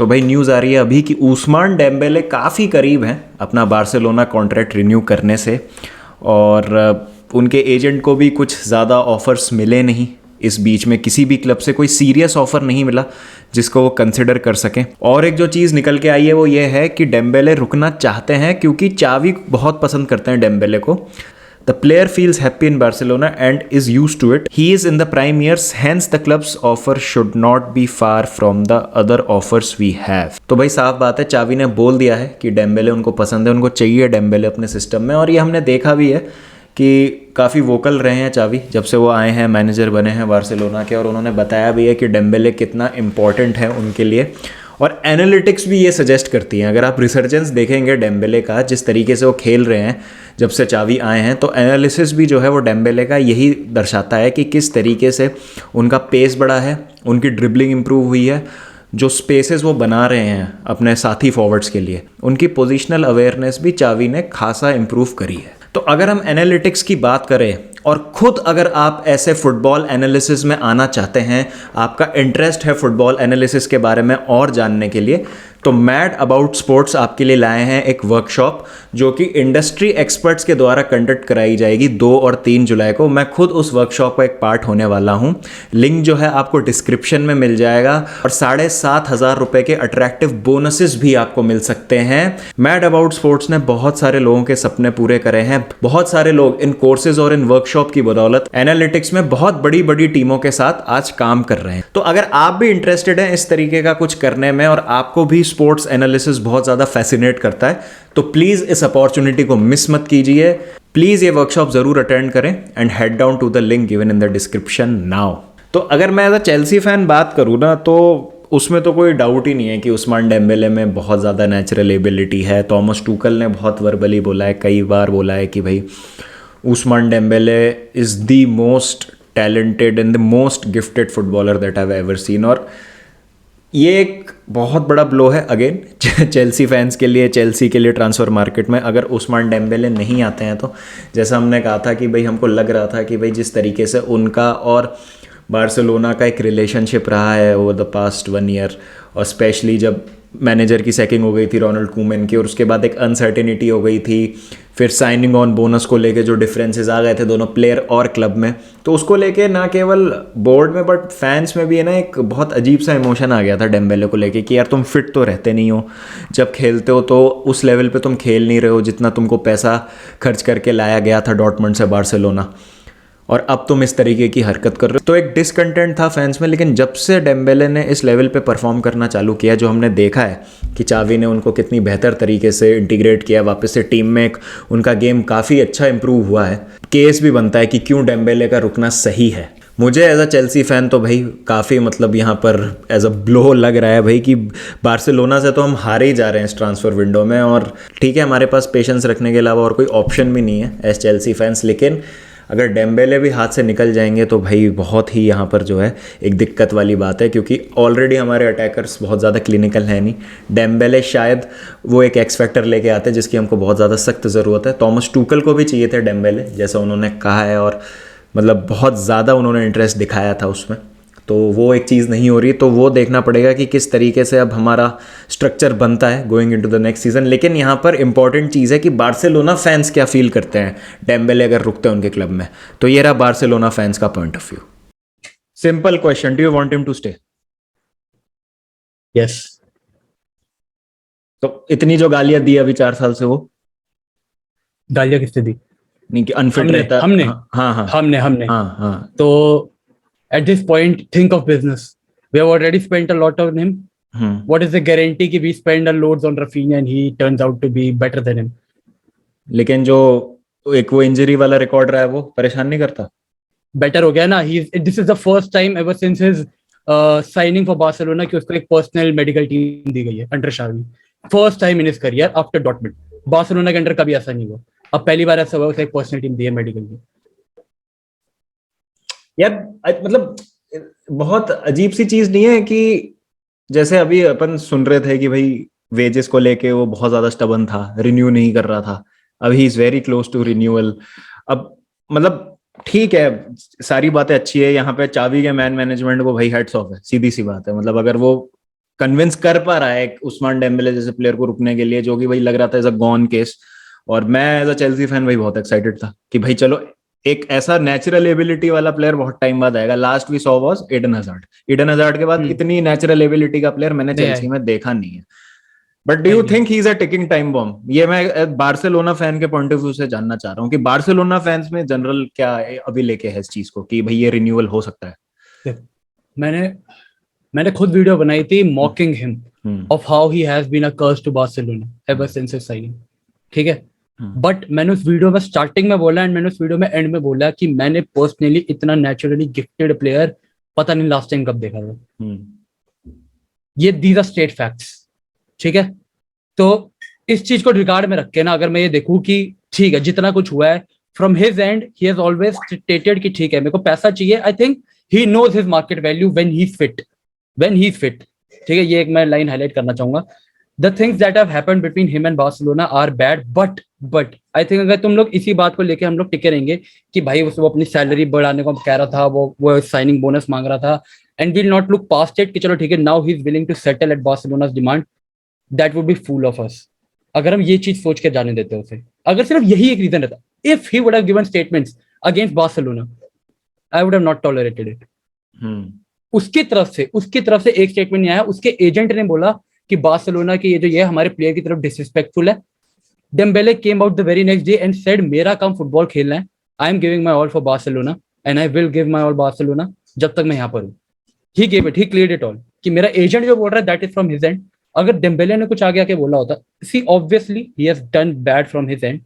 तो भाई न्यूज़ आ रही है अभी कि उस्मान डेम्बेले काफ़ी करीब हैं अपना बार्सिलोना कॉन्ट्रैक्ट रिन्यू करने से। और उनके एजेंट को भी कुछ ज़्यादा ऑफर्स मिले नहीं, इस बीच में किसी भी क्लब से कोई सीरियस ऑफर नहीं मिला जिसको वो कंसिडर कर सकें। और एक जो चीज़ निकल के आई है वो ये है कि डेम्बेले रुकना चाहते हैं क्योंकि चावी बहुत पसंद करते हैं डेम्बेले को। The player feels happy in Barcelona and is used to it. He is in the prime years, hence the club's offer should not be far from the other offers we have. तो भाई साफ बात है, चावी ने बोल दिया है कि डेम्बेले उनको पसंद है, उनको चाहिए डेम्बेले अपने सिस्टम में। और ये हमने देखा भी है कि काफ़ी वोकल रहे हैं चावी जब से वो आए हैं, मैनेजर बने हैं बार्सिलोना के। और उन्होंने बताया भी है कि डेम्बेले कितना इंपॉर्टेंट है उनके लिए। और एनालिटिक्स भी ये सजेस्ट करती हैं, अगर आप रिसर्जेंस देखेंगे डेम्बेले का, जिस तरीके से वो खेल रहे हैं जब से चावी आए हैं, तो एनालिसिस भी जो है वो डेम्बेले का यही दर्शाता है कि किस तरीके से उनका पेस बढ़ा है, उनकी ड्रिबलिंग इंप्रूव हुई है, जो स्पेसेस वो बना रहे हैं अपने साथी फॉरवर्ड्स के लिए, उनकी पोजीशनल अवेयरनेस भी चावी ने खासा इंप्रूव करी है। तो अगर हम एनालिटिक्स की बात करें और खुद अगर आप ऐसे फुटबॉल एनालिसिस में आना चाहते हैं, आपका इंटरेस्ट है फुटबॉल एनालिसिस के बारे में और जानने के लिए, तो मैड अबाउट स्पोर्ट्स आपके लिए लाए हैं एक वर्कशॉप जो कि इंडस्ट्री एक्सपर्ट्स के द्वारा कंडक्ट कराई जाएगी 2 और 3 जुलाई को। मैं खुद उस वर्कशॉप का एक पार्ट होने वाला हूं। लिंक जो है आपको डिस्क्रिप्शन में मिल जाएगा और 7,500 रुपए के अट्रैक्टिव बोनसेस भी आपको मिल सकते हैं। मैड अबाउट स्पोर्ट्स ने बहुत सारे लोगों के सपने पूरे करे हैं। बहुत सारे लोग इन कोर्सेज और इन वर्कशॉप की बदौलत एनालिटिक्स में बहुत बड़ी बड़ी टीमों के साथ आज काम कर रहे हैं। तो अगर आप भी इंटरेस्टेड हैं इस तरीके का कुछ करने में और आपको भी स्पोर्ट्स एनालिसिस बहुत ज़्यादा फैसिनेट करता है, तो प्लीज़ इस अपॉर्चुनिटी को मिस मत कीजिए। प्लीज़ ये वर्कशॉप ज़रूर अटेंड करें and head down to the link given in the description now. तो अगर मैं एज अ चेल्सी फैन बात करूँ ना, तो उसमें तो कोई डाउट ही नहीं है कि उस्मान डेम्बेले में बहुत ज़्यादा नेचुरल एबिलिटी है। थॉमस टूकल ने बहुत वर्बली बोला है, कई बार बोला है कि भाई Ousmane Dembele is the most talented and the most gifted footballer that I have ever seen. और ये एक बहुत बड़ा ब्लो है अगेन चेल्सी फैंस के लिए, चेल्सी के लिए ट्रांसफ़र मार्केट में अगर उस्मान डेम्बेले नहीं आते हैं तो। जैसा हमने कहा था कि भाई हमको लग रहा था कि भाई जिस तरीके से उनका और बार्सिलोना का एक रिलेशनशिप रहा है ओवर द पास्ट 1 ईयर, और स्पेशली जब मैनेजर की सैकिंग हो गई थी रोनाल्ड कूमन की, और उसके बाद एक अनसर्टेनिटी हो गई थी, फिर साइनिंग ऑन बोनस को लेके जो डिफरेंसेस आ गए थे दोनों प्लेयर और क्लब में, तो उसको लेके ना केवल बोर्ड में बट फैंस में भी है ना एक बहुत अजीब सा इमोशन आ गया था डेम्बेले को लेके कि यार तुम फिट तो रहते नहीं हो, जब खेलते हो तो उस लेवल पे तुम खेल नहीं रहे हो जितना तुमको पैसा खर्च करके लाया गया था डॉर्टमुंड से बार्सिलोना, और अब तुम इस तरीके की हरकत कर रहे हो। तो एक डिसकंटेंट था फैंस में। लेकिन जब से डेम्बेले ने इस लेवल पे परफॉर्म करना चालू किया, जो हमने देखा है कि चावी ने उनको कितनी बेहतर तरीके से इंटीग्रेट किया वापस से टीम में, उनका गेम काफ़ी अच्छा इंप्रूव हुआ है। केस भी बनता है कि क्यों डेम्बेले का रुकना सही है। मुझे एज अ चेल्सी फ़ैन तो भाई काफ़ी मतलब यहाँ पर एज अ ब्लो लग रहा है भाई कि बार्सिलोना से तो हम हारे ही जा रहे हैं इस ट्रांसफ़र विंडो में। और ठीक है, हमारे पास पेशेंस रखने के अलावा और कोई ऑप्शन भी नहीं है एज चेल्सी फैंस। लेकिन अगर डेम्बेले भी हाथ से निकल जाएंगे तो भाई बहुत ही यहाँ पर जो है एक दिक्कत वाली बात है, क्योंकि ऑलरेडी हमारे अटैकर्स बहुत ज़्यादा क्लिनिकल है नहीं। डेम्बेले शायद वो एक एक्स फैक्टर लेके आते हैं जिसकी हमको बहुत ज़्यादा सख्त ज़रूरत है। थॉमस टूकल को भी चाहिए थे डेम्बेले, जैसा उन्होंने कहा है, और मतलब बहुत ज़्यादा उन्होंने इंटरेस्ट दिखाया था उसमें। तो वो एक चीज़ नहीं हो रही, तो वो देखना पड़ेगा कि किस तरीके से अब हमारा स्ट्रक्चर बनता है going into the next season. लेकिन यहाँ पर इंपॉर्टेंट चीज़ है कि बार्सिलोना फैंस क्या फील करते हैं डेम्बेले अगर रुकते हैं उनके क्लब में। तो ये रहा बार्सिलोना फैंस का point of view. Simple question, do you want him to stay? Yes. तो इतनी जो गालियां दी अभी 4 साल से, वो गालियां किसने दी? नहीं कि अनफिट रहता। हमने हाँ हाँ हमने हमने हाँ हाँ। तो at this point think of business. We have already spent a lot on him. What is the guarantee कि we spend a loads on Rafinha and he turns out to be better than him? लेकिन जो एक वो injury वाला record रहा है वो परेशान नहीं करता? बेटर हो गया ना। This is the first time ever since his signing for Barcelona कि उसको एक पर्सनल मेडिकल टीम दी गई है under शावी। First time in his career after Dortmund. Barcelona के अंडर कभी ऐसा नहीं हुआ, अब पहली बार ऐसा हुआ उसे एक पर्सनल टीम दी है मेडिकल की। यार मतलब बहुत अजीब सी चीज नहीं है कि जैसे अभी अपन सुन रहे थे कि भाई वेजेस को लेके वो बहुत ज्यादा स्टबन था, रिन्यू नहीं कर रहा था, अब he is very close to renewal. अब मतलब ठीक है, सारी बातें अच्छी है, यहाँ पे चावी के मैन मैनेजमेंट को भाई हेड्स ऑफ है, सीधी सी बात है। मतलब अगर वो कन्विंस कर पा रहा है एक उस्मान डेम्बेले जैसे प्लेयर को रुकने के लिए, जो कि भाई लग रहा था एज अ गॉन केस। और मैं एज अ चेल्सी फैन भाई बहुत एक्साइटेड था कि भाई चलो एक ऐसा नेचुरल एबिलिटी वाला प्लेयर बहुत टाइम बाद आएगा। Last we saw was Eden Hazard. Eden Hazard के बाद इतनी नेचुरल एबिलिटी का प्लेयर मैंने चेल्सी में देखा नहीं है। But do you think he is a ticking time bomb? ये मैं बार्सिलोना फैन के पॉइंट ऑफ व्यू से जानना चाह रहा हूँ कि बार्सिलोना फैंस में जनरल क्या अभी लेके है इस चीज को कि भाई ये रिन्यूअल हो सकता है। मैंने मैंने खुद वीडियो बनाई थी mocking him of how he has been a curse to Barcelona ever since his signing, ठीक है। बट मैंने उस वीडियो में स्टार्टिंग में बोला एंड मैंने उस वीडियो में एंड में बोला कि मैंने पर्सनली इतना नेचुरली गिफ्टेड प्लेयर पता नहीं लास्ट टाइम कब देखा था। ये दीज आर स्टेट फैक्ट्स, ठीक है। तो इस चीज को रिगार्ड में रख के ना, अगर मैं ये देखूं कि ठीक है जितना कुछ हुआ है from his end, he has always stated कि ठीक है मेरे को पैसा चाहिए। I think he knows his market value when he is fit, when he is fit, ठीक है। ये एक मैं लाइन हाईलाइट करना चाहूंगा। The things that have happened between him and Barcelona are bad, but I think अगर तुम लोग इसी बात को लेके हम लोग टिके रहेंगे कि भाई वो अपनी सैलरी बढ़ाने को कह रहा था, वो साइनिंग बोनस मांग रहा था, and will not look past it कि चलो ठीक है now he is willing to settle at Barcelona's demand, that would be fool of us अगर हम ये चीज सोच के जाने देते उसे। अगर सिर्फ यही एक रीजन रहता, if he would have given statements against Barcelona, I would have not tolerated it. उसकी तरफ से एक स्टेटमेंट नहीं आया। उसके एजेंट ने बोला कि बार्सिलोना की ये हमारे प्लेयर की तरफ डिसरिस्पेक्टफुल है। Dembélé came out the very next day and said मेरा काम फुटबॉल खेलना है, I am giving my all for Barcelona and I will give my all Barcelona जब तक मैं यहाँ पर हूँ। He gave it, he cleared it all कि मेरा एजेंट जो बोल रहा है that is from his and. अगर डेम्बेले ने कुछ आगे आके बोला होता, सी obviously he has done bad from his end,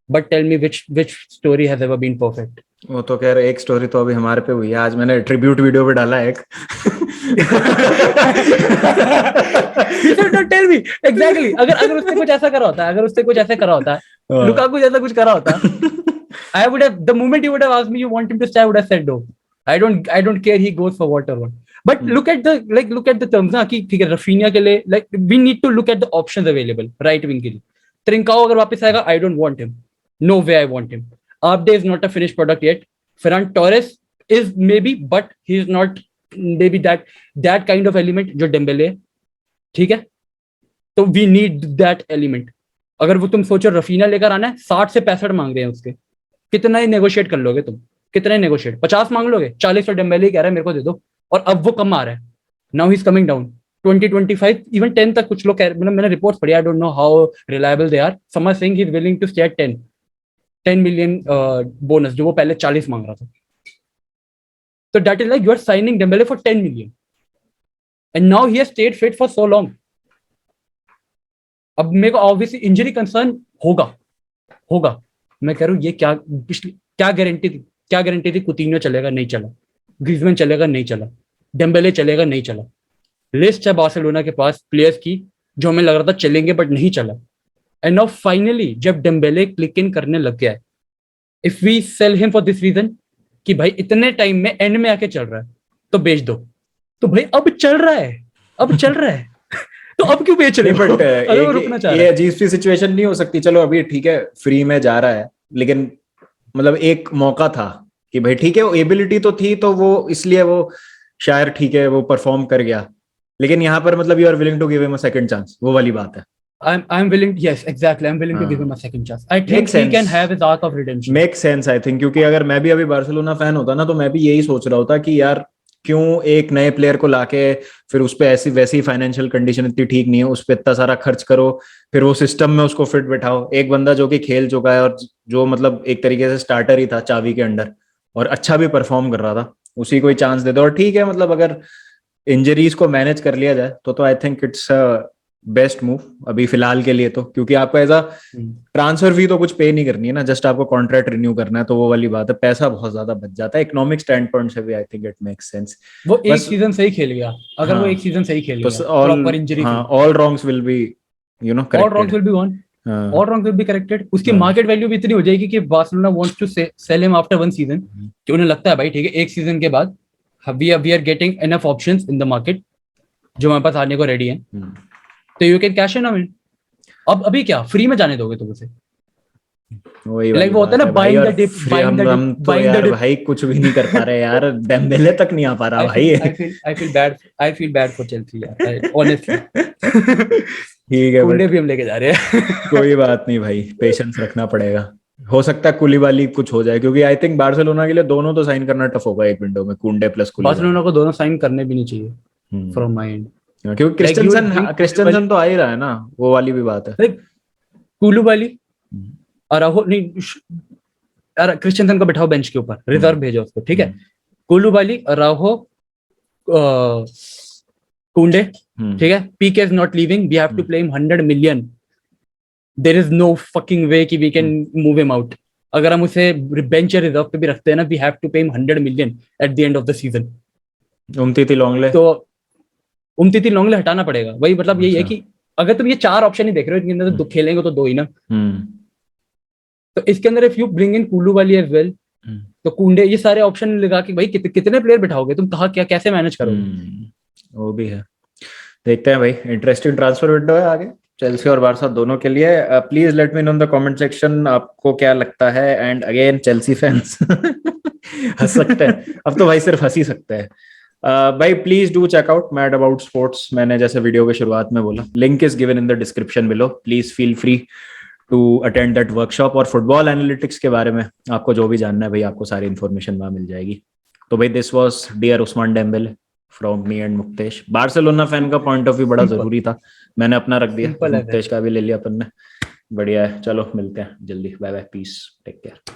but tell me which story has ever been perfect. वो तो कह रहे एक स्टोरी तो अभी हमारे पे हुई है, आज मैंने ट्रिब्यूट वीडियो पे डाला एक। टेल मी एग्जैक्टली, अगर उसने कुछ ऐसा करा होता, लुकाकू जैसा कुछ करा होता, I would have, the moment you would have asked me you want him to stay, I would have said no. I don't care, he goes for whatever. But look at the terms ना कि ठीक है Raphinha के लिए like we need to look at the options available right wing के लिए। त्रिंकाओ अगर वापस आएगा, I don't want him. No way I want him. Abde is not a finished product yet. Ferran Torres is maybe, but he is not maybe that kind of element जो Dembélé है, ठीक है। तो we need that element. अगर वो तुम सोचो रफीना लेकर आना है, 60 से 65 मांग रहे हैं उसके, कितना ही नेगोशिएट कर लोगे तुम? कितना ही नेगोशिएट? 50 मांग लोगे? 40 तो डेम्बेले कह रहा है मेरे को दे दो, और अब वो कम आ रहा है। Now he is coming down 20-25 even 10 तक कुछ लोग कह रहे, मैंने रिपोर्ट्स पढ़ी, I don't know how reliable they are. Some are saying he is willing to stay at 10 million bonus, जो वो पहले 40 मांग रहा था। तो that is like you are signing Dembele for 10 million and now he has stayed fit for so long. अब मेरे को ऑब्वियसली इंजरी कंसर्न होगा। मैं कह रहा हूँ ये क्या गारंटी थी कुतिन्यो चलेगा नहीं चला, ग्रीजमैन चलेगा नहीं चला, डेम्बेले चलेगा नहीं चला। लिस्ट है बार्सिलोना के पास प्लेयर्स की जो हमें लग रहा था चलेंगे बट नहीं चला। एंड नाउ फाइनली जब डेम्बेले क्लिक इन करने लग गया है, if we sell him for this reason कि भाई इतने टाइम में एंड में आके चल रहा है तो बेच दो, तो भाई अब चल रहा है तो अब क्यों बेच रहे? बट ये अजीब सी सिचुएशन नहीं हो सकती? चलो अभी ठीक है फ्री में जा रहा है, लेकिन मतलब एक मौका था कि भाई ठीक है वो एबिलिटी तो थी, तो वो इसलिए वो शायद ठीक है वो परफॉर्म कर गया, लेकिन यहाँ पर मतलब you are willing to give him a second chance, वो वाली बात है। I'm willing, yes, exactly. I'm willing to give him a second chance. I think he can have his arc of redemption. Makes sense, I think, क्योंकि अगर मैं भी अभी Barcelona fan होता ना, तो मैं भी यही सोच रहा होता कि यार क्यों एक नए प्लेयर को लाके फिर उस पे ऐसी वैसी फाइनेंशियल कंडीशन इतनी ठीक नहीं है, उस पे इतना सारा खर्च करो, फिर वो सिस्टम में उसको फिट बैठाओ। एक बंदा जो कि खेल चुका है और जो मतलब एक तरीके से स्टार्टर ही था चावी के अंडर और अच्छा भी परफॉर्म कर रहा था, उसी को ही चांस दे दो। और ठीक है मतलब अगर इंजरीज को मैनेज कर लिया जाए तो I think it's best move अभी फिलहाल के लिए, तो क्योंकि आपको एज अ ट्रांसफर फी तो कुछ पे नहीं करनी है ना, जस्ट आपको कॉन्ट्रैक्ट रिन्यू करना है, तो वो वाली बात है, पैसा बहुत ज्यादा बच जाता है। इकोनॉमिक स्टैंड पॉइंट से भी I think it makes sense. वो एक सीजन सही खेल गया, अगर वो एक सीजन सही खेल गया, proper injury, all wrongs will be you know corrected, all wrongs will be gone, all wrongs will be corrected. उसकी मार्केट वैल्यू भी इतनी हो जाएगी कि Barcelona wants to sell him after one season, कि उन्हें लगता है भाई ठीक है एक सीजन के बाद we are getting enough options in the market जो हमारे पास आने को रेडी है, तो you can cash in on it. अब अभी क्या फ्री में जाने दोगे तुम उसे? वही Like वाली वो होता है बात ना, है भाई। buying और the dip, फिर buying the dip, हम तो buying the यार dip. भाई कुछ भी नहीं कर पा रहे यार, डेम्बेले तक नहीं आ पा रहा भाई। I feel bad for Chelsea यार, honestly. ठीक है कुंडे बट भी हम लेके जा रहे हैं. कोई बात नहीं भाई, पेशेंस रखना पड़ेगा। हो सकता है कुलीबाली कुछ हो जाए, क्योंकि आई थिंक बार्सिलोना के लिए दोनों तो साइन करना टफ होगा एक विंडो में, कुंडे प्लस कुलीबाली। बार्सिलोना को दोनों साइन करने भी नहीं चाहिए हम्म। from my end. क्योंकि Like you will Christensen, bring Christensen Koulibaly, तो आ ही रहा है ना, वो वाली भी बात है। like Koulibaly, हम्म। अराहो नहीं, यार क्रिस्टियनसन को बिठाओ बेंच के ऊपर, हम्म। रिजर्व भेजो उसको, ठीक है. हम्म। कुलुबाली, अराहो, कुंडे, हम्म। ठीक है. PK is not leaving, we have to play him 100 million. There is no fucking way कि we can move him out. अगर हम उसे बेंच या रिजर्व पे भी रखते हैं ना, we have to pay him 100 million at the end of the season. Umtiti Lenglet. तो उमतीती लोंगले हटाना पड़ेगा. वही मतलब यही है अच्छा। कि अगर तुम ये 4 ऑप्शन ही देख रहे हो, इनके अंदर तो खेलेंगे तो 2 ही ना. हम्म। तो इसके अंदर if you bring in Coulibaly as well, तो कुंडे, ये सारे ऑप्शन लगा के भाई कितने प्लेयर बिठाओगे तुम, कहाँ क्या कैसे मैनेज करोगे. वो भी है। देखते हैं भाई, इंटरेस्टिंग ट्रांसफर विंडो है आगे चेल्सी और बारसा दोनों के लिए। Please let me know in the comment section आपको क्या लगता है। एंड अगेन चेल्सी फैंस हंस सकते हैं, अब तो भाई सिर्फ हंस ही सकते हैं। भाई please do check out mad about sports, मैंने जैसे वीडियो के शुरुआत में बोला, link is given in the description below. Please feel free to attend that workshop. और फुटबॉल एनालिटिक्स के बारे में आपको जो भी जानना है भाई, आपको सारी इन्फॉर्मेशन वहां मिल जाएगी। तो भाई this was dear Ousmane Dembele from me and Muktesh. Barcelona fan का पॉइंट ऑफ व्यू बड़ा जरूरी था, मैंने अपना रख दिया, सिंपल है. मुक्तेश का भी ले लिया अपन ने। बढ़िया है, चलो मिलते हैं जल्दी, bye bye, peace, take care.